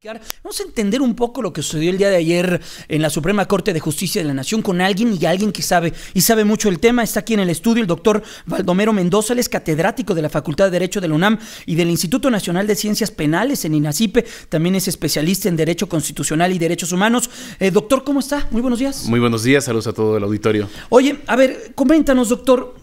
Vamos a entender un poco lo que sucedió el día de ayer en la Suprema Corte de Justicia de la Nación con alguien que sabe mucho el tema. Está aquí en el estudio el doctor Baldomero Mendoza, él es catedrático de la Facultad de Derecho de la UNAM y del Instituto Nacional de Ciencias Penales en INACIPE. También es especialista en Derecho Constitucional y Derechos Humanos. Doctor, ¿cómo está? Muy buenos días. Muy buenos días, saludos a todo el auditorio. Oye, a ver, coméntanos, doctor.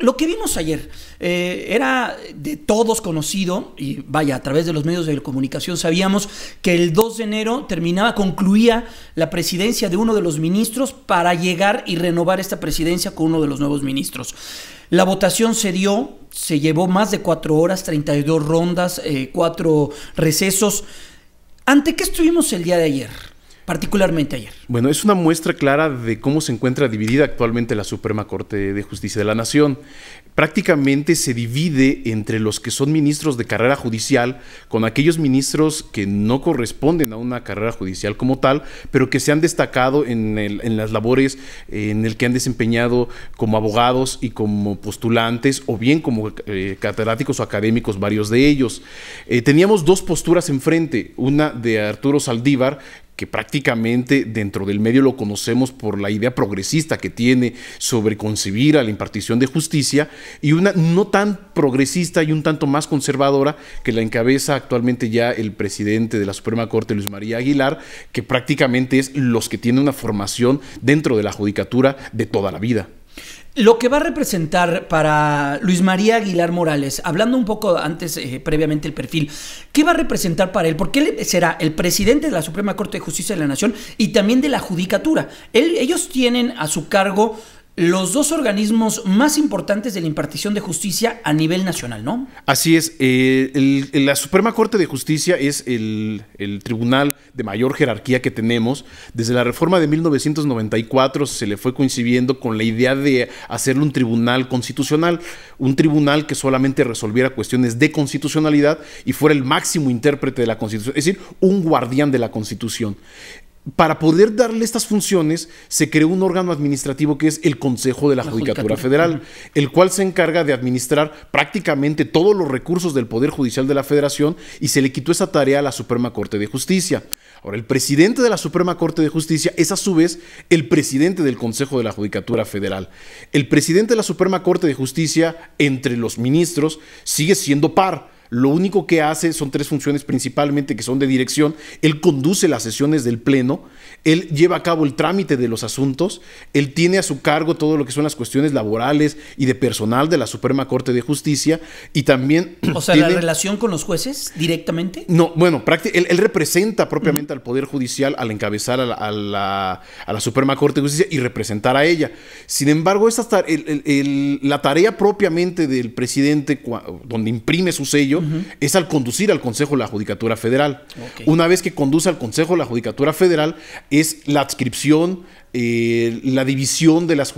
Lo que vimos ayer era de todos conocido, y vaya, a través de los medios de comunicación sabíamos que el 2 de enero concluía la presidencia de uno de los ministros para llegar y renovar esta presidencia con uno de los nuevos ministros. La votación se llevó más de 4 horas, 32 rondas, 4 recesos. ¿Ante qué estuvimos el día de ayer? Particularmente ayer. Bueno, es una muestra clara de cómo se encuentra dividida actualmente la Suprema Corte de Justicia de la Nación. Prácticamente se divide entre los que son ministros de carrera judicial con aquellos ministros que no corresponden a una carrera judicial como tal, pero que se han destacado en las labores en el que han desempeñado como abogados y como postulantes o bien como catedráticos o académicos, varios de ellos. Teníamos 2 posturas enfrente, una de Arturo Saldívar, que prácticamente dentro del medio lo conocemos por la idea progresista que tiene sobre concebir a la impartición de justicia, y una no tan progresista y un tanto más conservadora que la encabeza actualmente ya el presidente de la Suprema Corte, Luis María Aguilar, que prácticamente es los que tienen una formación dentro de la judicatura de toda la vida. Lo que va a representar para Luis María Aguilar Morales, hablando un poco antes, previamente el perfil, ¿qué va a representar para él? Porque él será el presidente de la Suprema Corte de Justicia de la Nación y también de la Judicatura. Ellos tienen a su cargo los 2 organismos más importantes de la impartición de justicia a nivel nacional, ¿no? Así es. La Suprema Corte de Justicia es el tribunal de mayor jerarquía que tenemos. Desde la reforma de 1994 se le fue coincidiendo con la idea de hacerle un tribunal constitucional, un tribunal que solamente resolviera cuestiones de constitucionalidad y fuera el máximo intérprete de la Constitución, es decir, un guardián de la Constitución. Para poder darle estas funciones, se creó un órgano administrativo que es el Consejo de la Judicatura Federal, el cual se encarga de administrar prácticamente todos los recursos del Poder Judicial de la Federación, y se le quitó esa tarea a la Suprema Corte de Justicia. Ahora, el presidente de la Suprema Corte de Justicia es a su vez el presidente del Consejo de la Judicatura Federal. El presidente de la Suprema Corte de Justicia, entre los ministros, sigue siendo par. Lo único que hace son 3 funciones principalmente, que son de dirección. Él conduce las sesiones del Pleno, él lleva a cabo el trámite de los asuntos, él tiene a su cargo todo lo que son las cuestiones laborales y de personal de la Suprema Corte de Justicia, y también... O sea, ¿la relación con los jueces directamente? No, bueno, él representa propiamente al Poder Judicial al encabezar a la Suprema Corte de Justicia y representar a ella. Sin embargo, la tarea propiamente del presidente, donde imprime su sello, es al conducir al Consejo de la Judicatura Federal. Okay. Una vez que conduce al Consejo de la Judicatura Federal, es la adscripción, la división de los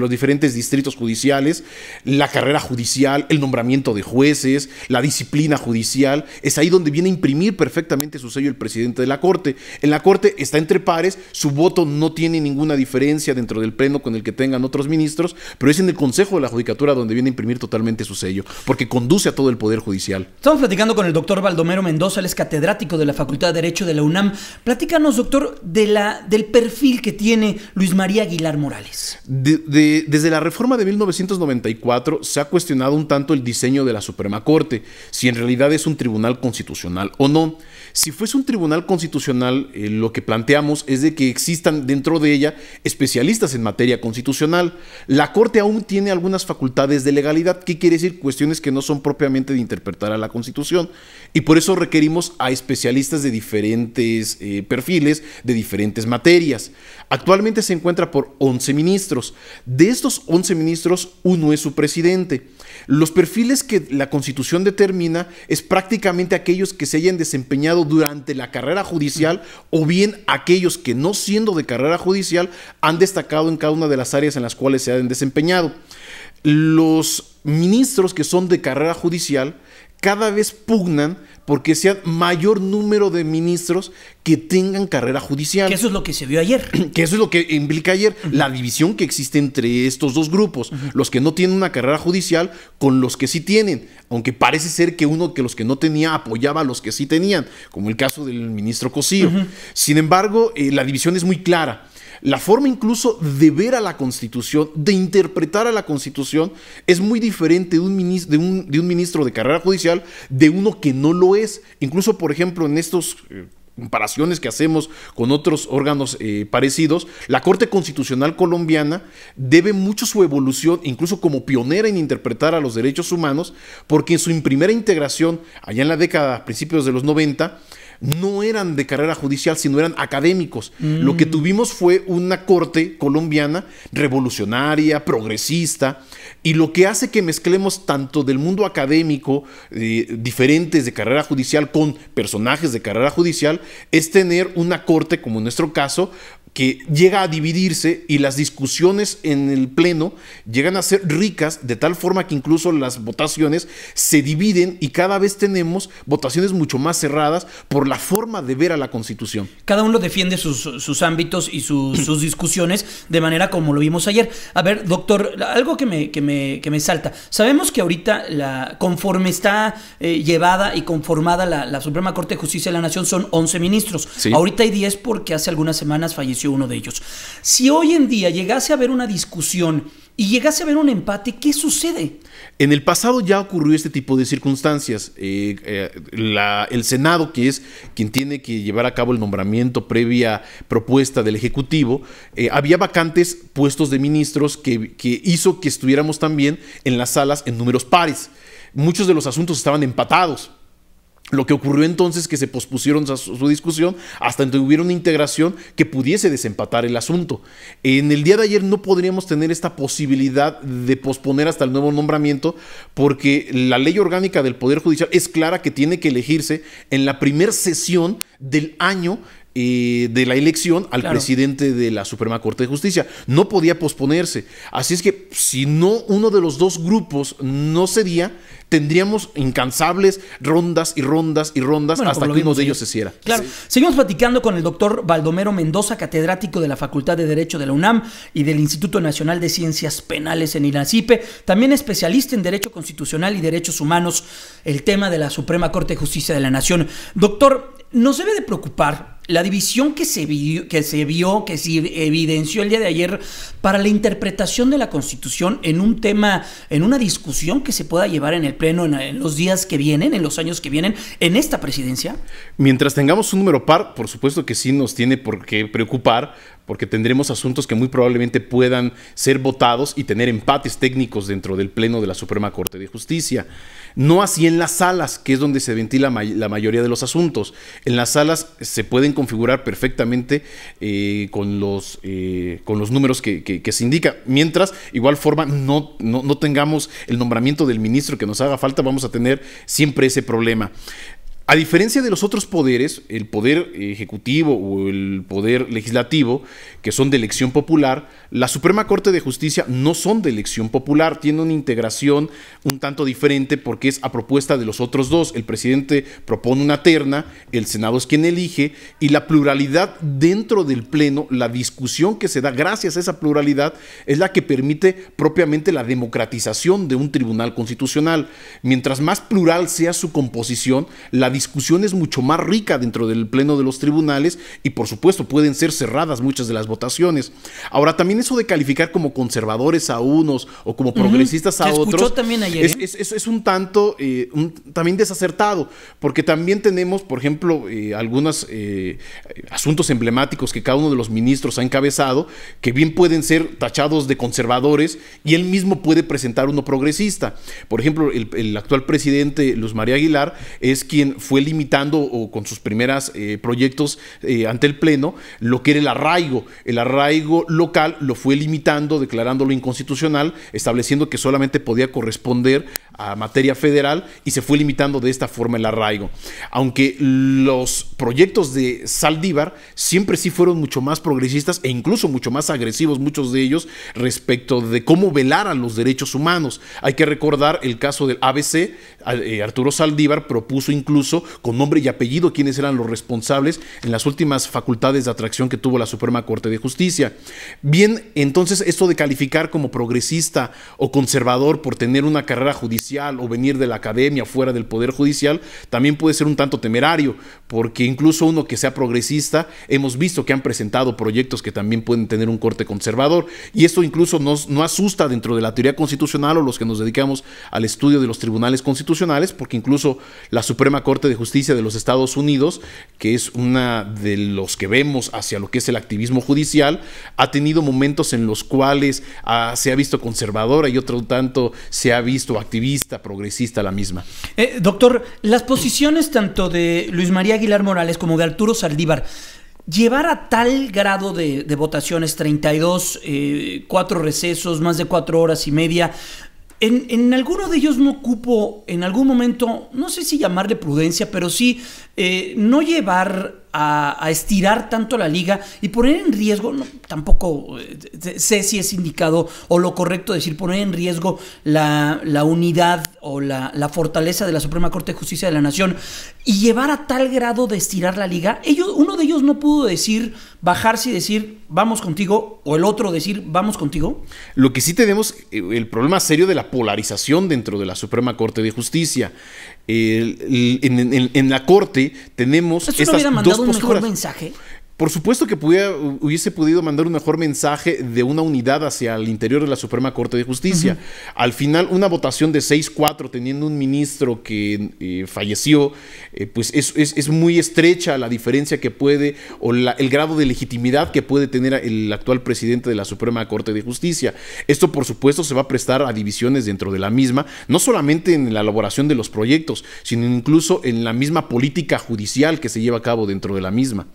diferentes distritos judiciales, la carrera judicial, el nombramiento de jueces, la disciplina judicial. Es ahí donde viene a imprimir perfectamente su sello el presidente de la Corte. En la Corte está entre pares, su voto no tiene ninguna diferencia dentro del Pleno con el que tengan otros ministros, pero es en el Consejo de la Judicatura donde viene a imprimir totalmente su sello, porque conduce a todo el Poder Judicial. Estamos platicando con el doctor Baldomero Mendoza, él es catedrático de la Facultad de Derecho de la UNAM. Platícanos, doctor, del perfil que tiene Luis María Aguilar Morales. Desde la reforma de 1994 se ha cuestionado un tanto el diseño de la Suprema Corte, si en realidad es un tribunal constitucional o no. Si fuese un tribunal constitucional, lo que planteamos es de que existan dentro de ella especialistas en materia constitucional. La Corte aún tiene algunas facultades de legalidad. ¿Qué quiere decir? Cuestiones que no son propiamente de interpretar a la Constitución. Y por eso requerimos a especialistas de diferentes perfiles, de diferentes materias. Actualmente se encuentra por 11 ministros. De estos 11 ministros, uno es su presidente. Los perfiles que la Constitución determina es prácticamente aquellos que se hayan desempeñado durante la carrera judicial, o bien aquellos que, no siendo de carrera judicial, han destacado en cada una de las áreas en las cuales se han desempeñado. Los ministros que son de carrera judicial cada vez pugnan porque sea mayor número de ministros que tengan carrera judicial. Que eso es lo que se vio ayer. Que eso es lo que implica ayer, la división que existe entre estos dos grupos, los que no tienen una carrera judicial con los que sí tienen, aunque parece ser que uno que los que no tenía apoyaba a los que sí tenían, como el caso del ministro Cosío. Sin embargo, la división es muy clara. La forma incluso de ver a la Constitución, de interpretar a la Constitución, es muy diferente de un ministro de carrera judicial de uno que no lo es. Incluso, por ejemplo, en estos comparaciones que hacemos con otros órganos parecidos, la Corte Constitucional colombiana debe mucho su evolución, incluso como pionera en interpretar a los derechos humanos, porque en su primera integración, allá en la década, principios de los 90, no eran de carrera judicial, sino eran académicos. Lo que tuvimos fue una corte colombiana revolucionaria, progresista, y lo que hace que mezclemos tanto del mundo académico, diferentes de carrera judicial, con personajes de carrera judicial, es tener una corte, como en nuestro caso, que llega a dividirse y las discusiones en el pleno llegan a ser ricas de tal forma que incluso las votaciones se dividen y cada vez tenemos votaciones mucho más cerradas por la forma de ver a la Constitución. Cada uno defiende sus ámbitos y sus discusiones de manera como lo vimos ayer. A ver, doctor, algo que me salta. Sabemos que ahorita, conforme está llevada y conformada la Suprema Corte de Justicia de la Nación, son 11 ministros. Sí. Ahorita hay 10 porque hace algunas semanas falleció uno de ellos. Si hoy en día llegase a haber una discusión y llegase a haber un empate, ¿qué sucede? En el pasado ya ocurrió este tipo de circunstancias. El Senado, que es quien tiene que llevar a cabo el nombramiento previa propuesta del Ejecutivo, había vacantes puestos de ministros que hizo que estuviéramos también en las salas en números pares. Muchos de los asuntos estaban empatados. Lo que ocurrió entonces es que se pospusieron su discusión hasta que hubiera una integración que pudiese desempatar el asunto. En el día de ayer no podríamos tener esta posibilidad de posponer hasta el nuevo nombramiento porque la ley orgánica del Poder Judicial es clara que tiene que elegirse en la primera sesión del año de la elección al presidente de la Suprema Corte de Justicia. No podía posponerse. Así es que si no uno de los dos grupos no cedía, tendríamos incansables rondas y rondas y rondas hasta que uno de ellos se hiciera. Claro. Sí. Seguimos platicando con el doctor Baldomero Mendoza, catedrático de la Facultad de Derecho de la UNAM y del Instituto Nacional de Ciencias Penales en INACIPE, también especialista en Derecho Constitucional y Derechos Humanos, el tema de la Suprema Corte de Justicia de la Nación. Doctor, nos debe de preocupar la división que se evidenció el día de ayer para la interpretación de la Constitución en un tema, en una discusión que se pueda llevar en el Pleno en los días que vienen, en los años que vienen, en esta presidencia? Mientras tengamos un número par, por supuesto que sí nos tiene por qué preocupar, porque tendremos asuntos que muy probablemente puedan ser votados y tener empates técnicos dentro del Pleno de la Suprema Corte de Justicia. No así en las salas, que es donde se ventila la mayoría de los asuntos. En las salas se pueden configurar perfectamente con los números que se indica. Mientras, igual forma, no tengamos el nombramiento del ministro que nos haga falta, vamos a tener siempre ese problema. A diferencia de los otros poderes, el poder ejecutivo o el poder legislativo, que son de elección popular, la Suprema Corte de Justicia no son de elección popular, tiene una integración un tanto diferente porque es a propuesta de los otros dos. El presidente propone una terna, el Senado es quien elige, y la pluralidad dentro del Pleno, la discusión que se da gracias a esa pluralidad, es la que permite propiamente la democratización de un tribunal constitucional. Mientras más plural sea su composición, la discusión es mucho más rica dentro del Pleno de los tribunales y por supuesto pueden ser cerradas muchas de las votaciones. Ahora, también eso de calificar como conservadores a unos o como progresistas a otros también ayer, es un tanto también desacertado, porque también tenemos, por ejemplo, algunos asuntos emblemáticos que cada uno de los ministros ha encabezado, que bien pueden ser tachados de conservadores y él mismo puede presentar uno progresista. Por ejemplo, el actual presidente Luz María Aguilar es quien fue limitando o con sus primeros proyectos ante el Pleno lo que era el arraigo local lo fue limitando, declarándolo inconstitucional, estableciendo que solamente podía corresponder a materia federal y se fue limitando de esta forma el arraigo. Aunque los proyectos de Saldívar siempre sí fueron mucho más progresistas e incluso mucho más agresivos, muchos de ellos, respecto de cómo velar a los derechos humanos. Hay que recordar el caso del ABC. Arturo Saldívar propuso incluso con nombre y apellido quiénes eran los responsables en las últimas facultades de atracción que tuvo la Suprema Corte de Justicia. Bien, entonces esto de calificar como progresista o conservador por tener una carrera judicial o venir de la academia fuera del Poder Judicial también puede ser un tanto temerario, porque incluso uno que sea progresista, hemos visto que han presentado proyectos que también pueden tener un corte conservador, y esto incluso no asusta dentro de la teoría constitucional o los que nos dedicamos al estudio de los tribunales constitucionales, porque incluso la Suprema Corte de Justicia de los Estados Unidos, que es una de los que vemos hacia lo que es el activismo judicial, ha tenido momentos en los cuales se ha visto conservadora y otro tanto se ha visto activista, progresista la misma. Doctor, las posiciones tanto de Luis María Aguilar Morales como de Arturo Saldívar, llevar a tal grado de votaciones, 32, 4 recesos, más de 4 horas y media, en alguno de ellos no cupo en algún momento, no sé si llamarle prudencia, pero sí no llevar a estirar tanto la liga y poner en riesgo, tampoco sé si es indicado o lo correcto decir, poner en riesgo la unidad o la fortaleza de la Suprema Corte de Justicia de la Nación y llevar a tal grado de estirar la liga. Uno de ellos no pudo decir, bajarse y decir vamos contigo, o el otro decir vamos contigo. Lo que sí tenemos, el problema serio de la polarización dentro de la Suprema Corte de Justicia. En la Corte tenemos estas dos posturas. ¿Un mejor mensaje? Por supuesto que hubiese podido mandar un mejor mensaje de una unidad hacia el interior de la Suprema Corte de Justicia. Al final, una votación de 6-4, teniendo un ministro que falleció, pues es muy estrecha la diferencia que puede, o el grado de legitimidad que puede tener el actual presidente de la Suprema Corte de Justicia. Esto, por supuesto, se va a prestar a divisiones dentro de la misma, no solamente en la elaboración de los proyectos, sino incluso en la misma política judicial que se lleva a cabo dentro de la misma.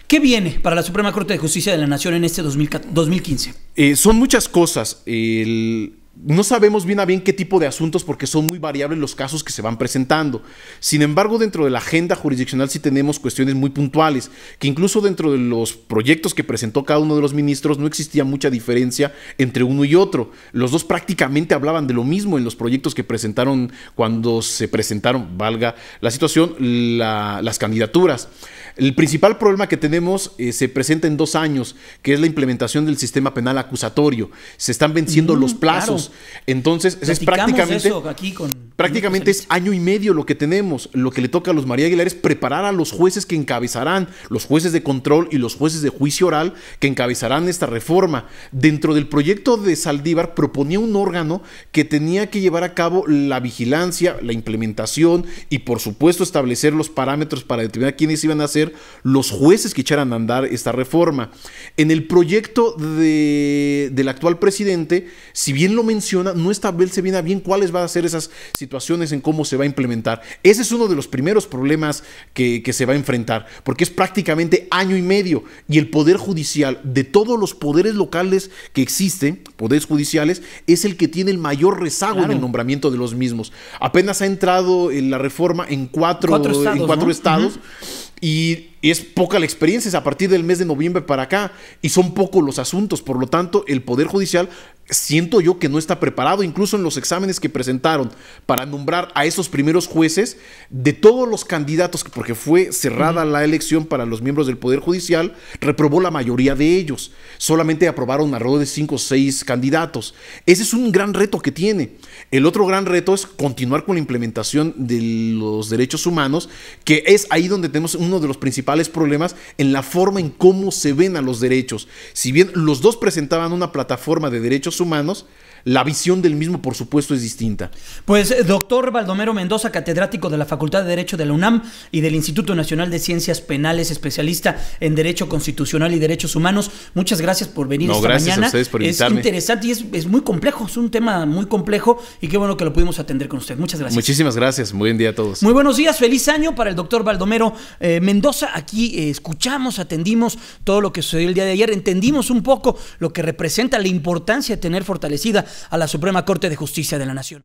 ¿Qué viene para la Suprema Corte de Justicia de la Nación en este 2015? Son muchas cosas. No sabemos bien a bien qué tipo de asuntos porque son muy variables los casos que se van presentando. Sin embargo, dentro de la agenda jurisdiccional sí tenemos cuestiones muy puntuales, que incluso dentro de los proyectos que presentó cada uno de los ministros no existía mucha diferencia entre uno y otro. Los dos prácticamente hablaban de lo mismo en los proyectos que presentaron cuando se presentaron, valga la situación, las candidaturas. El principal problema que tenemos se presenta en 2 años, que es la implementación del sistema penal acusatorio. Se están venciendo los plazos. Claro. Entonces, es prácticamente es año y medio lo que tenemos. Lo que le toca a Luz María Aguilar es preparar a los jueces que encabezarán, los jueces de control y los jueces de juicio oral que encabezarán esta reforma. Dentro del proyecto de Saldívar proponía un órgano que tenía que llevar a cabo la vigilancia, la implementación y, por supuesto, establecer los parámetros para determinar quiénes iban a ser los jueces que echaran a andar esta reforma. En el proyecto del actual presidente, si bien lo menciona, no establece bien cuáles van a ser esas situaciones en cómo se va a implementar. Ese es uno de los primeros problemas que se va a enfrentar, porque es prácticamente año y medio y el Poder Judicial, de todos los poderes locales que existen, poderes judiciales, es el que tiene el mayor rezago en el nombramiento de los mismos. Apenas ha entrado en la reforma en cuatro estados. Y es poca la experiencia, es a partir del mes de noviembre para acá, y son pocos los asuntos. Por lo tanto, el Poder Judicial, siento yo que no está preparado, incluso en los exámenes que presentaron para nombrar a esos primeros jueces, de todos los candidatos, porque fue cerrada la elección para los miembros del Poder Judicial, reprobó la mayoría de ellos. Solamente aprobaron alrededor de 5 o 6 candidatos. Ese es un gran reto que tiene. El otro gran reto es continuar con la implementación de los derechos humanos, que es ahí donde tenemos uno de los principales problemas en la forma en cómo se ven a los derechos. Si bien los dos presentaban una plataforma de derechos humanos, la visión del mismo, por supuesto, es distinta. Pues, doctor Baldomero Mendoza, catedrático de la Facultad de Derecho de la UNAM y del Instituto Nacional de Ciencias Penales, especialista en Derecho Constitucional y Derechos Humanos, muchas gracias por venir esta mañana. Gracias a ustedes por invitarme. Es interesante y es muy complejo, es un tema muy complejo y qué bueno que lo pudimos atender con usted. Muchas gracias. Muchísimas gracias, muy buen día a todos. Muy buenos días, feliz año para el doctor Baldomero Mendoza. Aquí escuchamos, atendimos todo lo que sucedió el día de ayer, entendimos un poco lo que representa la importancia de tener fortalecida a la Suprema Corte de Justicia de la Nación.